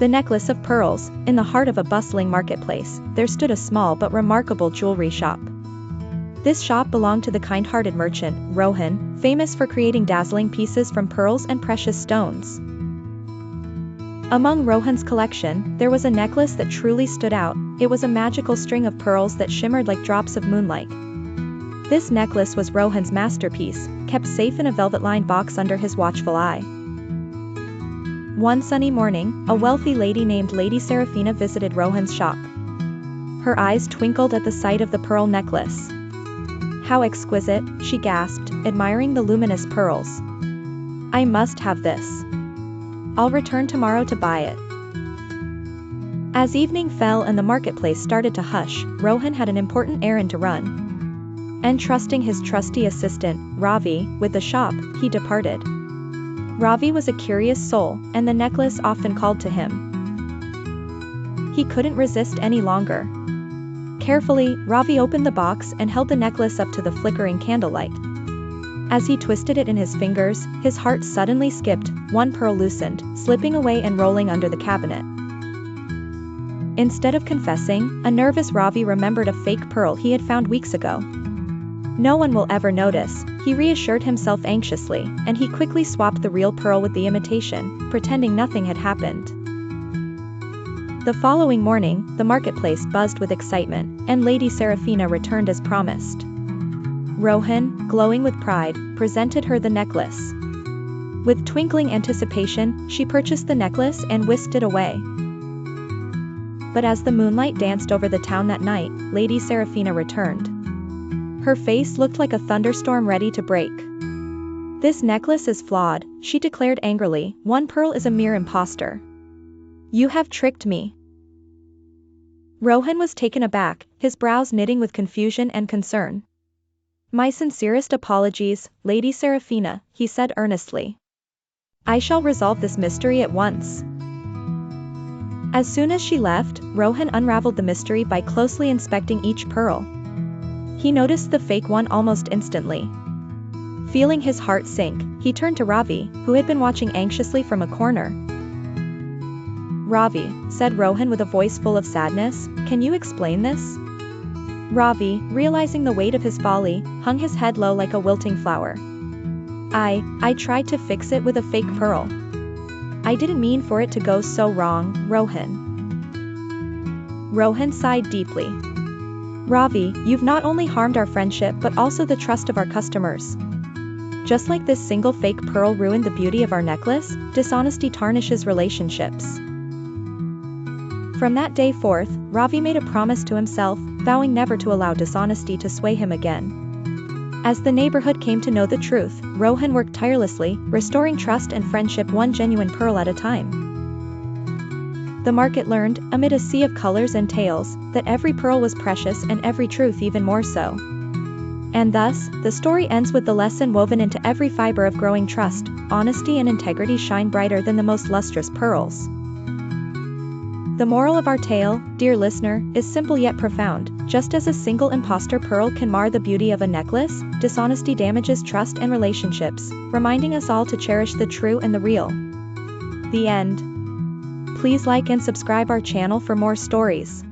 The necklace of pearls. In the heart of a bustling marketplace, there stood a small but remarkable jewelry shop. This shop belonged to the kind-hearted merchant, Rohan, famous for creating dazzling pieces from pearls and precious stones. Among Rohan's collection, there was a necklace that truly stood out. It was a magical string of pearls that shimmered like drops of moonlight. This necklace was Rohan's masterpiece, kept safe in a velvet-lined box under his watchful eye. One sunny morning, a wealthy lady named Lady Seraphina visited Rohan's shop. Her eyes twinkled at the sight of the pearl necklace. "How exquisite," she gasped, admiring the luminous pearls. "I must have this. I'll return tomorrow to buy it." As evening fell and the marketplace started to hush, Rohan had an important errand to run. Entrusting his trusty assistant, Ravi, with the shop, he departed. Ravi was a curious soul, and the necklace often called to him. He couldn't resist any longer. Carefully, Ravi opened the box and held the necklace up to the flickering candlelight. As he twisted it in his fingers, his heart suddenly skipped. One pearl loosened, slipping away and rolling under the cabinet. Instead of confessing, a nervous Ravi remembered a fake pearl he had found weeks ago. "No one will ever notice," he reassured himself anxiously, and he quickly swapped the real pearl with the imitation, pretending nothing had happened. The following morning, the marketplace buzzed with excitement, and Lady Seraphina returned as promised. Rohan, glowing with pride, presented her the necklace. With twinkling anticipation, she purchased the necklace and whisked it away. But as the moonlight danced over the town that night, Lady Seraphina returned. Her face looked like a thunderstorm ready to break. "This necklace is flawed," she declared angrily. "One pearl is a mere impostor. You have tricked me." Rohan was taken aback, his brows knitting with confusion and concern. "My sincerest apologies, Lady Seraphina," he said earnestly. "I shall resolve this mystery at once." As soon as she left, Rohan unraveled the mystery by closely inspecting each pearl. He noticed the fake one almost instantly. Feeling his heart sink, he turned to Ravi, who had been watching anxiously from a corner. "Ravi," said Rohan with a voice full of sadness, "can you explain this?" Ravi, realizing the weight of his folly, hung his head low like a wilting flower. I tried to fix it with a fake pearl. I didn't mean for it to go so wrong, Rohan." Rohan sighed deeply. "Ravi, you've not only harmed our friendship but also the trust of our customers. Just like this single fake pearl ruined the beauty of our necklace, dishonesty tarnishes relationships." From that day forth, Ravi made a promise to himself, vowing never to allow dishonesty to sway him again. As the neighborhood came to know the truth, Rohan worked tirelessly, restoring trust and friendship one genuine pearl at a time. The market learned, amid a sea of colors and tales, that every pearl was precious and every truth even more so. And thus, the story ends with the lesson woven into every fiber of growing trust: honesty and integrity shine brighter than the most lustrous pearls. The moral of our tale, dear listener, is simple yet profound. Just as a single imposter pearl can mar the beauty of a necklace, dishonesty damages trust and relationships, reminding us all to cherish the true and the real. The end. Please like and subscribe our channel for more stories.